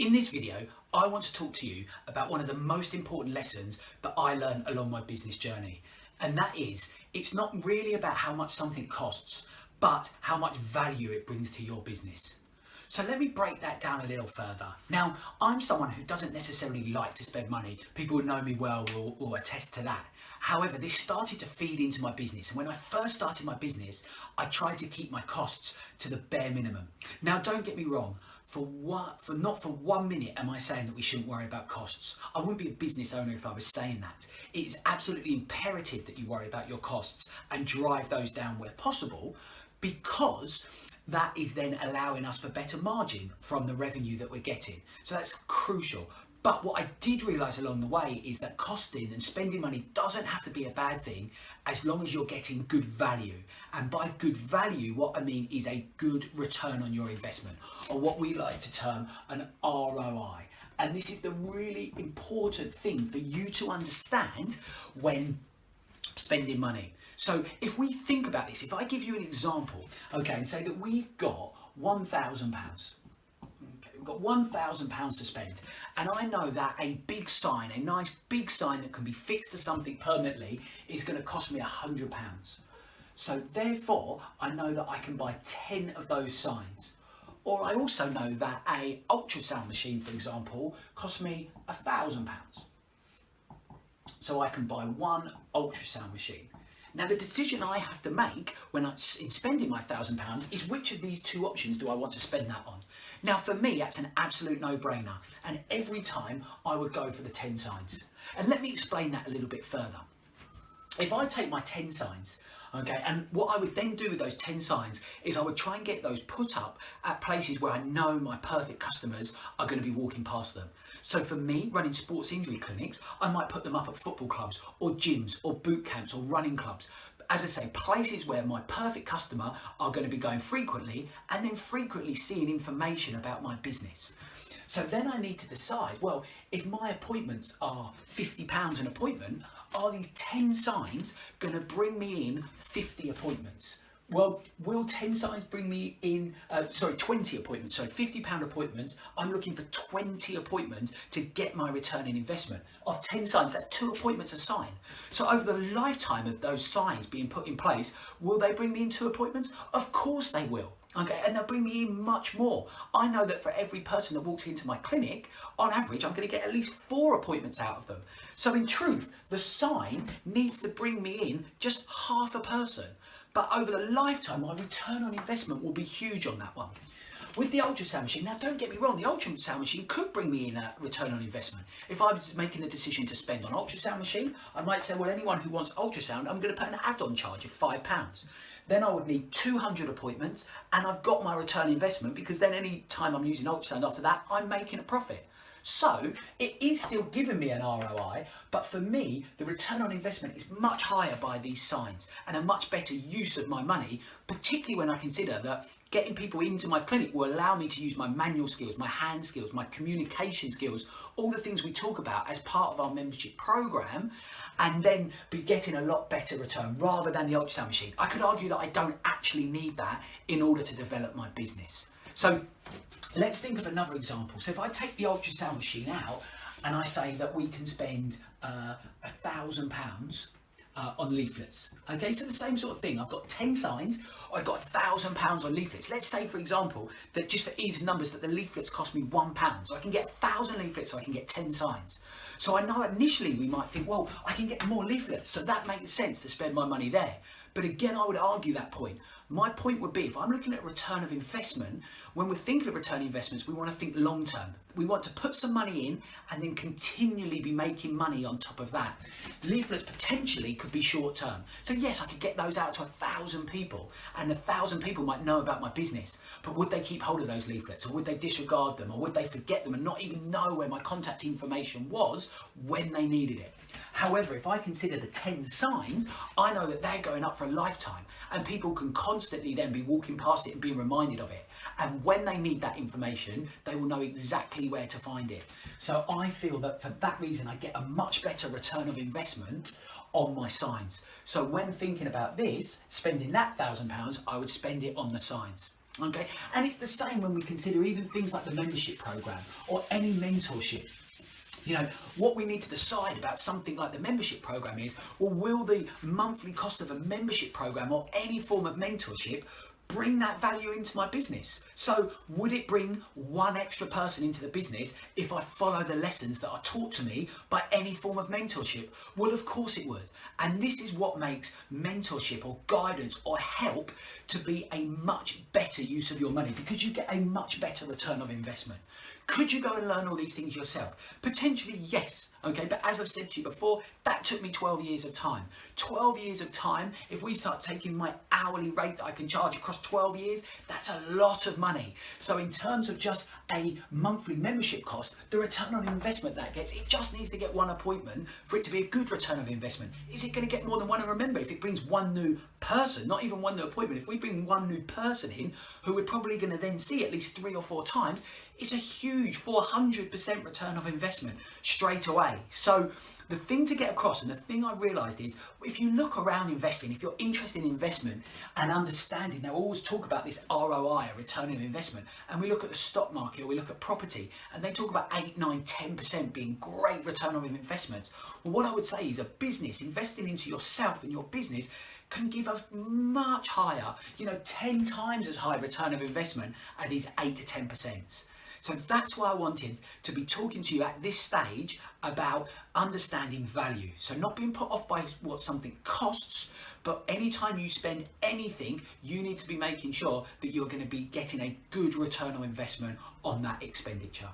In this video, I want to talk to you about one of the most important lessons that I learned along my business journey. And that is, it's not really about how much something costs, but how much value it brings to your business. So let me break that down a little further. Now, I'm someone who doesn't necessarily like to spend money. People who know me well will attest to that. However, this started to feed into my business. And when I first started my business, I tried to keep my costs to the bare minimum. Now, don't get me wrong. Not for 1 minute am I saying that we shouldn't worry about costs. I wouldn't be a business owner if I was saying that. It is absolutely imperative that you worry about your costs and drive those down where possible, because that is then allowing us for better margin from the revenue that we're getting. So that's crucial. But what I did realise along the way is that costing and spending money doesn't have to be a bad thing as long as you're getting good value. And by good value, what I mean is a good return on your investment, or what we like to term an ROI. And this is the really important thing for you to understand when spending money. So if we think about this, if I give you an example, okay, and say that we've got £1,000. We've got £1,000 to spend, and I know that a big sign, a nice big sign that can be fixed to something permanently, is going to cost me £100. So therefore, I know that I can buy 10 of those signs. Or I also know that a ultrasound machine, for example, costs me £1,000. So I can buy one ultrasound machine. Now, the decision I have to make when I'm in spending my £1,000 is which of these two options do I want to spend that on? Now, for me, that's an absolute no-brainer. And every time I would go for the 10 signs. And let me explain that a little bit further. If I take my 10 signs, okay, and what I would then do with those 10 signs is I would try and get those put up at places where I know my perfect customers are going to be walking past them. So for me, running sports injury clinics, I might put them up at football clubs or gyms or boot camps or running clubs. As I say, places where my perfect customer are going to be going frequently, and then frequently seeing information about my business. So then I need to decide, well, if my appointments are £50 an appointment, are these 10 signs going to bring me in 50 appointments? Well, will 10 signs bring me in, 20 appointments, so £50 appointments, I'm looking for 20 appointments to get my return in investment. Of 10 signs, that's 2 appointments a sign. So over the lifetime of those signs being put in place, will they bring me in 2 appointments? Of course they will. Okay, and they'll bring me in much more. I know that for every person that walks into my clinic, on average, I'm going to get at least 4 appointments out of them. So in truth, the sign needs to bring me in just half a person. But over the lifetime, my return on investment will be huge on that one. With the ultrasound machine, now don't get me wrong, the ultrasound machine could bring me in a return on investment. If I was making the decision to spend on ultrasound machine, I might say, well, anyone who wants ultrasound, I'm going to put an add-on charge of £5. Then I would need 200 appointments, and I've got my return on investment, because then any time I'm using ultrasound after that, I'm making a profit. So it is still giving me an ROI, but for me, the return on investment is much higher by these signs and a much better use of my money, particularly when I consider that getting people into my clinic will allow me to use my manual skills, my hand skills, my communication skills, all the things we talk about as part of our membership program, and then be getting a lot better return rather than the ultrasound machine. I could argue that I don't actually need that in order to develop my business. So let's think of another example. So if I take the ultrasound machine out and I say that we can spend £1,000 on leaflets. Okay, so the same sort of thing. I've got 10 signs, I've got £1,000 on leaflets. Let's say, for example, that just for ease of numbers, that the leaflets cost me £1. So I can get 1,000 leaflets, so I can get 10 signs. So I know initially we might think, well, I can get more leaflets, so that makes sense to spend my money there. But again, I would argue that point. My point would be, if I'm looking at return of investment, when we're thinking of return on investments, we want to think long term. We want to put some money in and then continually be making money on top of that. Leaflets potentially could be short term. So yes, I could get those out to 1,000 people, and 1,000 people might know about my business, but would they keep hold of those leaflets, or would they disregard them, or would they forget them and not even know where my contact information was when they needed it? However, if I consider the 10 signs, I know that they're going up for a lifetime, and people can constantly then be walking past it and being reminded of it. And when they need that information, they will know exactly where to find it. So I feel that for that reason, I get a much better return of investment on my signs. So when thinking about this, spending that £1,000, I would spend it on the signs. Okay, and it's the same when we consider even things like the membership program or any mentorship. You know, what we need to decide about something like the membership program is, well, will the monthly cost of a membership program or any form of mentorship bring that value into my business? So would it bring one extra person into the business if I follow the lessons that are taught to me by any form of mentorship? Well, of course it would. And this is what makes mentorship or guidance or help to be a much better use of your money, because you get a much better return of investment. Could you go and learn all these things yourself? Potentially, yes. Okay, but as I've said to you before, that took me 12 years of time. 12 years of time, if we start taking my hourly rate that I can charge across 12 years, that's a lot of money. So in terms of just a monthly membership cost, the return on investment that gets, it just needs to get one appointment for it to be a good return of investment. Is it going to get more than one? And remember, if it brings one new person, not even one new appointment, if we bring one new person in who we're probably going to then see at least 3 or 4 times, it's a huge 400% return of investment straight away. So the thing to get across, and the thing I realized is, if you look around investing, if you're interested in investment and understanding, they always talk about this ROI, a return of investment, and we look at the stock market or we look at property, and they talk about 8, 9, 10% being great return on investments. Well, what I would say is a business, investing into yourself and your business, can give a much higher, 10 times as high return of investment at these 8 to 10%. So that's why I wanted to be talking to you at this stage about understanding value. So not being put off by what something costs, but anytime you spend anything, you need to be making sure that you're going to be getting a good return on investment on that expenditure.